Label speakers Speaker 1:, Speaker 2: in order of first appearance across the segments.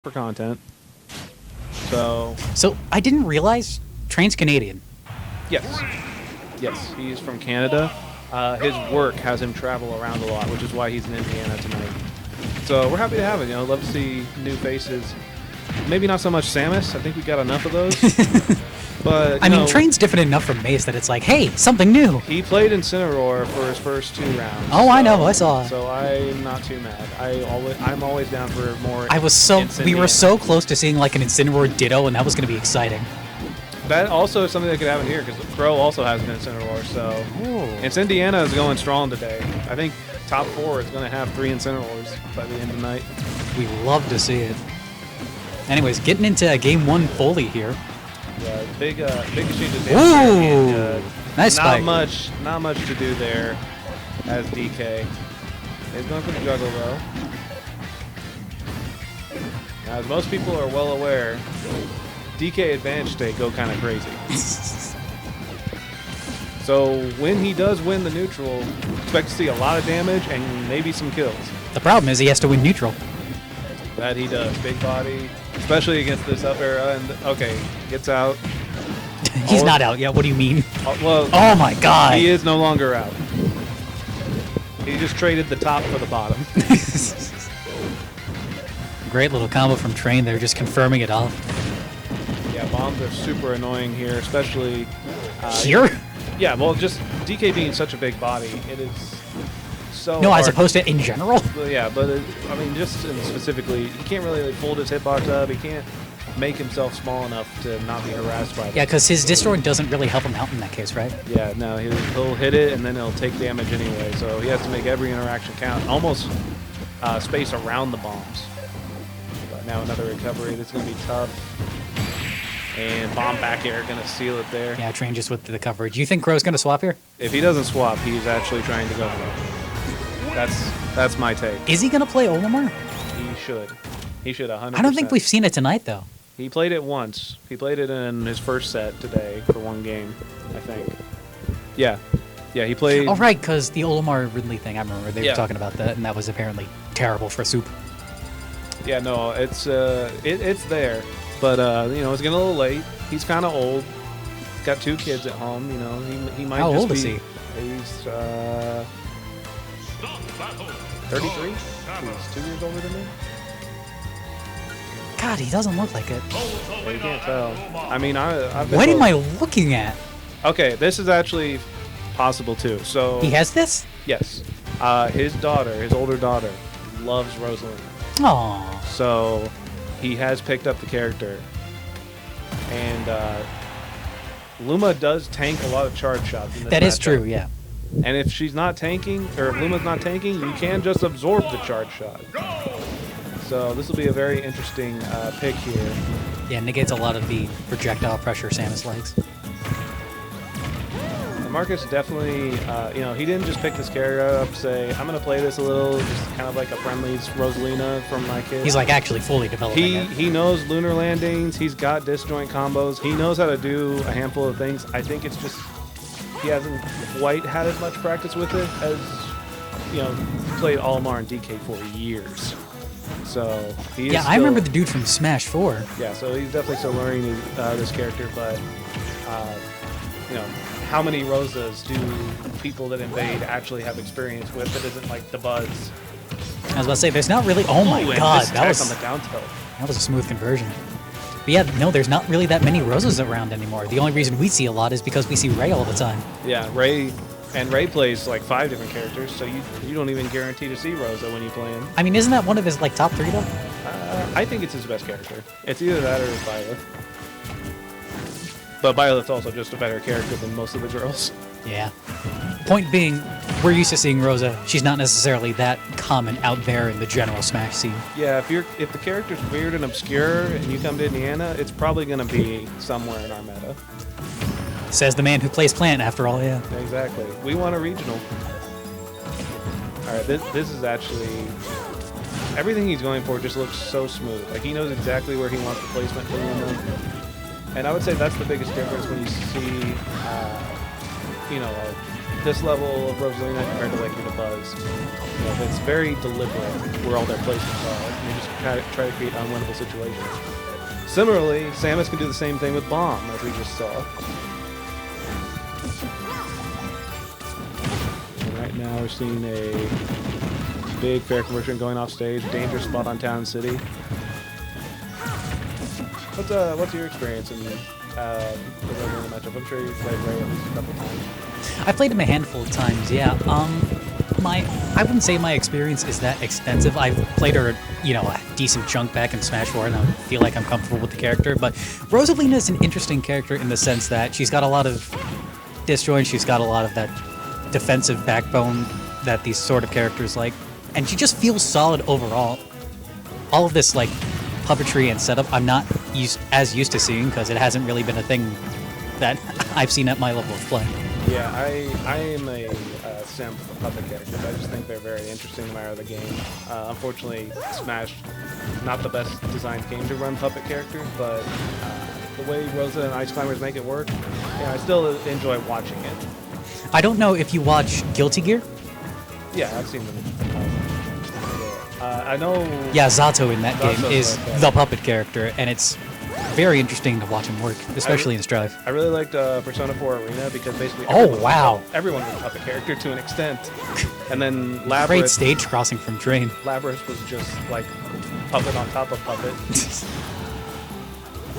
Speaker 1: for content. So
Speaker 2: I didn't realize Train's Canadian.
Speaker 1: yes, yes, he's from Canada. His work has him travel around a lot, which is why he's in Indiana tonight. So we're happy to have him. You know, love to see new faces. Maybe not so much Samus. I think we got enough of those. But
Speaker 2: I mean, Train's different enough from Mace that it's like, hey, something new.
Speaker 1: he played Incineroar for his first 2 rounds.
Speaker 2: Oh, I know, I saw.
Speaker 1: So I'm not too mad. I'm always down for more.
Speaker 2: We were so close to seeing like an Incineroar Ditto, and that was going to be exciting.
Speaker 1: That also is something that could happen here because Krow also has an Incineroar. So it's Indiana is going strong today. I think top 4 is going to have 3 Incineroars by the end of the night.
Speaker 2: We love to see it. Anyways, getting into game 1 fully here.
Speaker 1: Yeah, big exchanges.
Speaker 2: Ooh, nice
Speaker 1: not
Speaker 2: spike.
Speaker 1: Not much to do there as DK. He's going for the juggle though. Now, as most people are well aware, DK advantage state go kind of crazy. So when he does win the neutral, expect to see a lot of damage and maybe some kills.
Speaker 2: The problem is he has to win neutral.
Speaker 1: That he does. Big body, especially against this up era. And okay, gets out.
Speaker 2: He's not out yet. What do you mean?
Speaker 1: Well,
Speaker 2: oh my god.
Speaker 1: He is no longer out. He just traded the top for the bottom.
Speaker 2: Great little combo from Train there, just confirming it all.
Speaker 1: Yeah, bombs are super annoying here, especially
Speaker 2: here?
Speaker 1: Yeah, well, just DK being such a big body, it is so
Speaker 2: No,
Speaker 1: hard.
Speaker 2: as opposed to in general?
Speaker 1: Well, yeah, but I mean, just specifically, he can't really like, fold his hitbox up. He can't make himself small enough to not be harassed by that.
Speaker 2: Yeah, because his Discord doesn't really help him out in that case, right?
Speaker 1: Yeah, no, he'll hit it, and then he'll take damage anyway, so he has to make every interaction count, almost space around the bombs. But now another recovery. This is going to be tough. And bomb back air going to seal it there.
Speaker 2: Yeah, Train just with the coverage. You think Crow's going to swap here?
Speaker 1: If he doesn't swap, he's actually trying to go for it. That's my take.
Speaker 2: Is he going to play Olimar?
Speaker 1: He should. He should 100%.
Speaker 2: I don't think we've seen it tonight, though.
Speaker 1: He played it once. He played it in his first set today for 1 game, I think. Yeah. Yeah, he played...
Speaker 2: Oh, right, because the Olimar Ridley thing, I remember they
Speaker 1: Yeah.
Speaker 2: were talking about that, and that was apparently terrible for Soup.
Speaker 1: Yeah, no, it's there. But, you know, it's getting a little late. He's kind of old. He's got 2 kids at home, you know. He might
Speaker 2: How
Speaker 1: just
Speaker 2: old
Speaker 1: be...
Speaker 2: is he?
Speaker 1: He's 33? He's 2 years older than me?
Speaker 2: God, he doesn't look like it.
Speaker 1: Yeah, you can't tell. I mean, I've been
Speaker 2: What am I
Speaker 1: told-
Speaker 2: looking at?
Speaker 1: Okay, this is actually possible, too. So...
Speaker 2: He has this?
Speaker 1: Yes. His daughter, his older daughter, loves Rosalina.
Speaker 2: Aww.
Speaker 1: So he has picked up the character. And Luma does tank a lot of charge shots in this
Speaker 2: That is
Speaker 1: matchup.
Speaker 2: true, yeah.
Speaker 1: And if she's not tanking, or if Luma's not tanking, you can just absorb the charge shot. So this will be a very interesting pick here.
Speaker 2: Yeah, negates a lot of the projectile pressure Samus likes.
Speaker 1: And Marcus definitely, you know, he didn't just pick this character up, say, I'm going to play this a little, just kind of like a friendly Rosalina from my kids.
Speaker 2: He's like actually fully developing it.
Speaker 1: He knows lunar landings. He's got disjoint combos. He knows how to do a handful of things. I think it's just he hasn't quite had as much practice with it as, you know, played Olimar and DK for years. So he is
Speaker 2: Yeah, I remember the dude from Smash 4.
Speaker 1: Yeah, so he's definitely still learning this character, but you know, how many Rosas do people that invade actually have experience with that isn't like the buzz?
Speaker 2: I was about to say, there's not really... Oh my
Speaker 1: Ooh, and
Speaker 2: god,
Speaker 1: this
Speaker 2: that was,
Speaker 1: attack on the down tilt.
Speaker 2: that was a smooth conversion. But yeah, no, there's not really that many Rosas around anymore. The only reason we see a lot is because we see Ray all the time.
Speaker 1: Yeah, Ray plays like 5 different characters, so you don't even guarantee to see Rosa when you play him.
Speaker 2: I mean, isn't that one of his like top 3 though?
Speaker 1: I think it's his best character. It's either that or Violet. But Violet's also just a better character than most of the girls.
Speaker 2: Yeah. Point being, we're used to seeing Rosa. She's not necessarily that common out there in the general Smash scene.
Speaker 1: Yeah, if the character's weird and obscure and you come to Indiana, it's probably going to be somewhere in our meta.
Speaker 2: Says the man who plays Plant, after all, yeah.
Speaker 1: Exactly. We want a regional. All right, this is actually... Everything he's going for just looks so smooth. Like, he knows exactly where he wants the placement for Luma. And I would say that's the biggest difference when you see, you know, this level of Rosalina compared to like the Buzz. You know, it's very deliberate where all their placements are. And they just try to create unwinnable situations. Similarly, Samus can do the same thing with Bomb, as we just saw. And right now we're seeing a big fair conversion going off stage. Dangerous spot on Town City. What's your experience in the Rosalina matchup? I'm sure you've played Ray at least a couple times.
Speaker 2: I played him a handful of times, yeah. I wouldn't say my experience is that extensive. I've played her, you know, a decent chunk back in Smash 4, and I feel like I'm comfortable with the character. But Rosalina is an interesting character in the sense that she's got a lot of disjoint, she's got a lot of that defensive backbone that these sort of characters like, and she just feels solid overall. All of this, like, puppetry and setup, I'm not as used to seeing because it hasn't really been a thing that I've seen at my level of play.
Speaker 1: Yeah, I am a simp for puppet characters. I just think they're very interesting no matter the game. Unfortunately, Smash, not the best designed game to run puppet characters, but the way Rosa and Ice Climbers make it work, yeah, I still enjoy watching it.
Speaker 2: I don't know if you watch Guilty Gear.
Speaker 1: Yeah, I've seen them. I know...
Speaker 2: Yeah, Zato in that game
Speaker 1: Zato's
Speaker 2: is
Speaker 1: like that.
Speaker 2: the puppet character, and it's very interesting to watch him work, especially in Strive.
Speaker 1: I really liked Persona 4 Arena because basically everyone was a puppet character to an extent. And then
Speaker 2: Great
Speaker 1: Labyrinth,
Speaker 2: stage crossing from Drain.
Speaker 1: Labyrinth was just like puppet on top of puppet.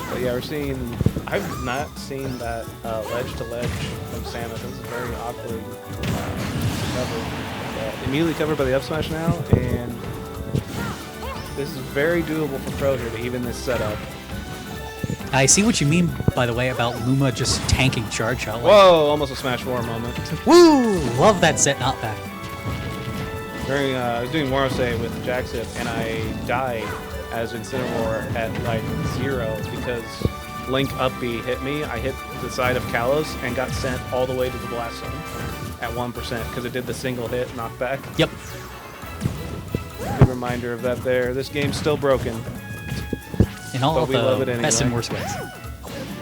Speaker 1: But yeah, I've not seen that ledge to ledge from Samus. This is very awkward cover. Immediately covered by the up smash now, and this is very doable for Krow here to even this setup.
Speaker 2: I see what you mean, by the way, about Luma just tanking charge shot. Like,
Speaker 1: Whoa, almost a Smash 4 moment.
Speaker 2: woo! Love that set not back.
Speaker 1: I was doing Morrosei with Jackson, and I died as Incineroar at like 0 because Link up B hit me. I hit the side of Kalos and got sent all the way to the blast zone at 1% because it did the single hit knockback.
Speaker 2: Yep.
Speaker 1: Good reminder of that there. This game's still broken.
Speaker 2: In all
Speaker 1: But
Speaker 2: of
Speaker 1: we love
Speaker 2: the
Speaker 1: it
Speaker 2: best and
Speaker 1: anyway.
Speaker 2: worst ways.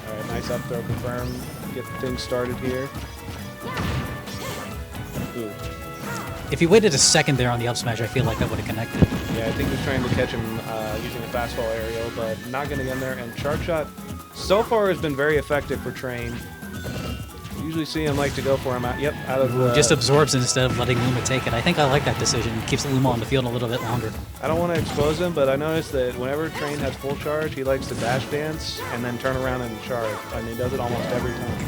Speaker 1: Alright, nice up throw confirmed. Get things started here. Ooh.
Speaker 2: If he waited a second there on the up smash, I feel like that would have connected.
Speaker 1: Yeah, I think he's trying to catch him using a fastball aerial, but not going to get in there. And charge shot so far has been very effective for Train. Usually see him like to go for him out. Yep, out of the...
Speaker 2: Just absorbs instead of letting Luma take it. I think I like that decision. Keeps Luma on the field a little bit longer.
Speaker 1: I don't want to expose him, but I noticed that whenever Train has full charge, he likes to dash dance and then turn around and charge. And he does it almost every time.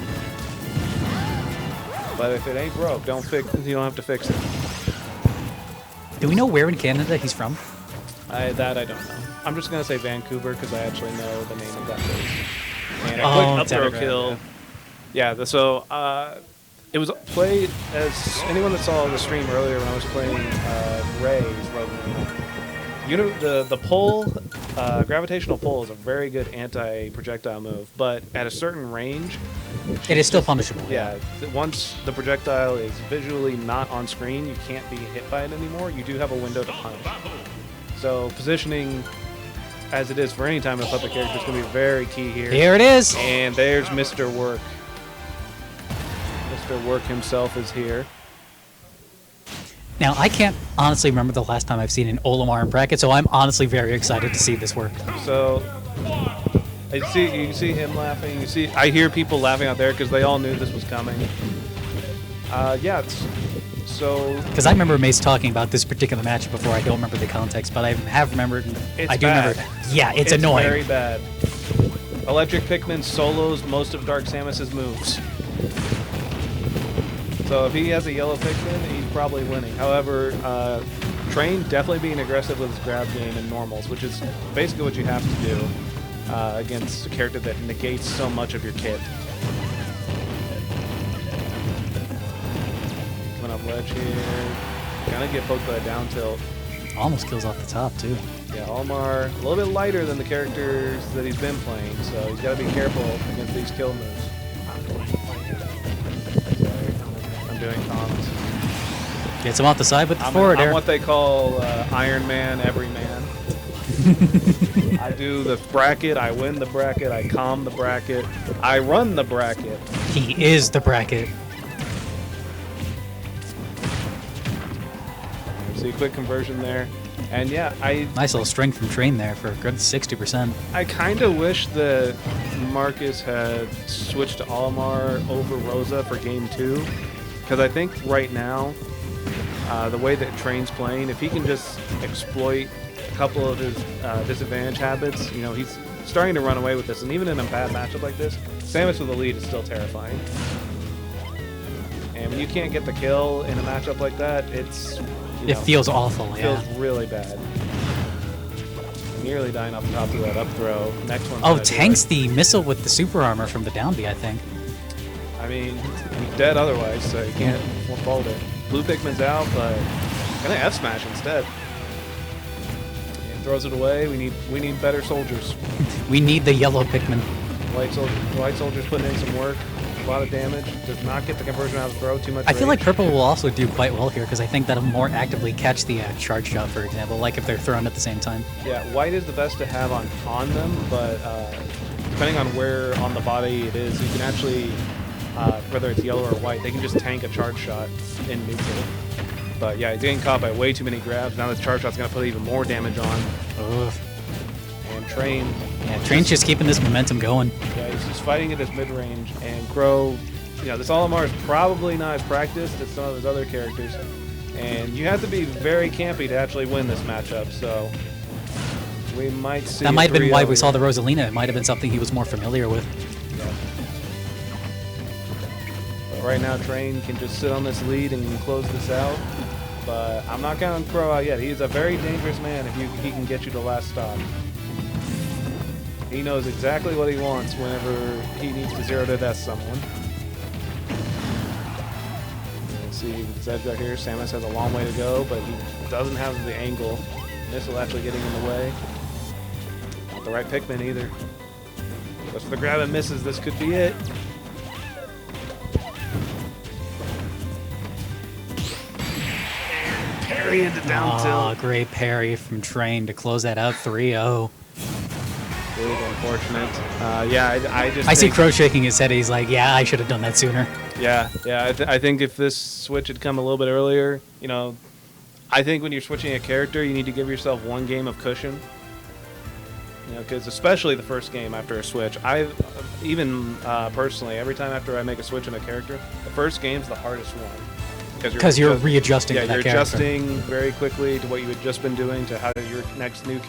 Speaker 1: But if it ain't broke, you don't have to fix it.
Speaker 2: Do we know where in Canada he's from?
Speaker 1: That I don't know. I'm just going to say Vancouver because I actually know the name of that place. And a
Speaker 2: Oh,
Speaker 1: quick up throw
Speaker 2: Telegram,
Speaker 1: kill. Yeah, so it was played as anyone that saw the stream earlier when I was playing Ray's Rosalina. You know, the pull, gravitational pull is a very good anti-projectile move, but at a certain range,
Speaker 2: It is still punishable.
Speaker 1: yeah, once the projectile is visually not on screen, you can't be hit by it anymore. You do have a window to punish. So positioning, as it is for any time in a puppet character, is going to be very key here.
Speaker 2: Here it is.
Speaker 1: And there's Mr. Work. Mr. Work himself is here.
Speaker 2: Now, I can't honestly remember the last time I've seen an Olimar in bracket, so I'm honestly very excited to see this work.
Speaker 1: So you can see him laughing. I hear people laughing out there because they all knew this was coming. Yeah,
Speaker 2: Because I remember Mace talking about this particular match before. I don't remember the context, but I have remembered.
Speaker 1: It's
Speaker 2: I do
Speaker 1: bad.
Speaker 2: remember. Yeah, it's annoying.
Speaker 1: Very bad. Electric Pikmin solos most of Dark Samus's moves. So if he has a yellow Pikmin, he's probably winning. However, Train definitely being aggressive with his grab game in normals, which is basically what you have to do against a character that negates so much of your kit. Coming up ledge here. Gonna get poked by a down tilt.
Speaker 2: Almost kills off the top, too.
Speaker 1: Yeah, Olimar, a little bit lighter than the characters that he's been playing, so he's got to be careful against these kill moves. I'm doing comms.
Speaker 2: Gets him off the side with the forward
Speaker 1: I'm
Speaker 2: air.
Speaker 1: what they call Iron Man, every man. I do the bracket, I win the bracket, I calm the bracket, I run the bracket.
Speaker 2: He is the bracket.
Speaker 1: See, quick conversion there. And yeah,
Speaker 2: Nice little string from Train there for a good 60%.
Speaker 1: I kind of wish that Marcus had switched to Olimar over Rosa for game 2. Because I think right now, the way that Train's playing, if he can just exploit a couple of his disadvantage habits, you know, he's starting to run away with this. And even in a bad matchup like this, Samus with the lead is still terrifying. And when you can't get the kill in a matchup like that, it
Speaker 2: feels awful.
Speaker 1: It feels really bad. Nearly dying off the top of that up throw. Next one.
Speaker 2: Oh, tanks the missile with the super armor from the down B, I think.
Speaker 1: I mean, he's dead otherwise, so you can't fold it. Blue Pikmin's out, but gonna F smash instead. And throws it away. We need better soldiers.
Speaker 2: We need the yellow Pikmin.
Speaker 1: White soldiers putting in some work. A lot of damage. Does not get the conversion out of the throw. Too much.
Speaker 2: I feel like purple will also do quite well here because I think that'll more actively catch the charge shot, for example, like if they're thrown at the same time.
Speaker 1: Yeah, white is the best to have on them, but depending on where on the body it is, you can actually, whether it's yellow or white, they can just tank a charge shot in neutral. But yeah, he's getting caught by way too many grabs. Now this charge shot's going to put even more damage on.
Speaker 2: Ugh.
Speaker 1: And Train.
Speaker 2: Yeah, Train's just keeping this momentum going.
Speaker 1: Yeah, he's just fighting at his mid-range. And Krow, you know, this Olimar is probably not as practiced as some of his other characters. And you have to be very campy to actually win this matchup, so we might see.
Speaker 2: That might have been why we saw the Rosalina. It might have been something he was more familiar with.
Speaker 1: Yeah. But right now, Train can just sit on this lead and close this out. But I'm not counting Krow out yet. He's a very dangerous man if he can get you to last stop. He knows exactly what he wants whenever he needs to zero to death someone. Let's see, Zedge right here. Samus has a long way to go, but he doesn't have the angle. Missile actually getting in the way. Not the right Pikmin either. Goes for the grab and misses. This could be it. Parry into down tilt.
Speaker 2: Great parry from Train to close that out 3-0.
Speaker 1: Really unfortunate. Yeah,
Speaker 2: I see Krow shaking his head. He's like, yeah, I should have done that sooner.
Speaker 1: Yeah. I think if this switch had come a little bit earlier, you know, I think when you're switching a character, you need to give yourself one game of cushion. You know, because especially the first game after a switch, personally, every time after I make a switch in a character, the first game's the hardest one.
Speaker 2: Because you're readjusting to that character.
Speaker 1: Yeah, you're adjusting very quickly to what you had just been doing to how your next new character.